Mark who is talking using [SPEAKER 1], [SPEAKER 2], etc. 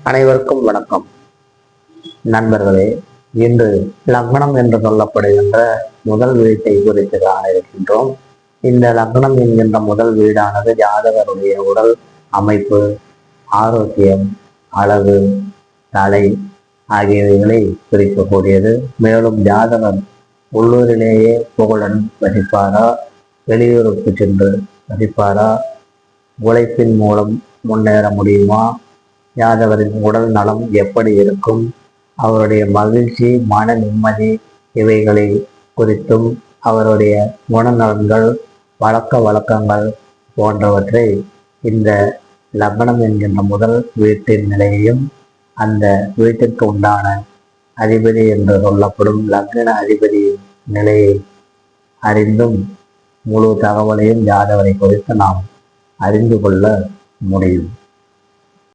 [SPEAKER 1] அனைவருக்கும் வணக்கம் நண்பர்களே. இன்று லக்னம் என்று சொல்லப்படுகின்ற முதல் வீட்டை குறித்து காண இருக்கின்றோம். இந்த லக்னம் என்கின்ற முதல் வீடானது ஜாதகருடைய உடல் அமைப்பு, ஆரோக்கியம், அழகு, தலை ஆகியவைகளை குறிக்கக்கூடியது. மேலும் ஜாதகர் உள்ளூரிலேயே புகழன் வசிப்பாரா, வெளியூருக்கு சென்று வசிப்பாரா, உழைப்பின் மூலம் முன்னேற முடியுமா, ஜாதகரின் உடல் நலம் எப்படி இருக்கும், அவருடைய மகிழ்ச்சி, மன நிம்மதி இவைகளை குறித்தும் அவருடைய குணநலன்கள், பழக்க வழக்கங்கள் போன்றவற்றை இந்த லக்னம் என்கின்ற முதல் வீட்டின் நிலையையும் அந்த வீட்டிற்கு உண்டான அதிபதி என்று சொல்லப்படும் லக்ன அதிபதி நிலையை அறிந்தும் முழு தகவலையும் ஜாதகரை குறித்து நாம் அறிந்து கொள்ள முடியும்.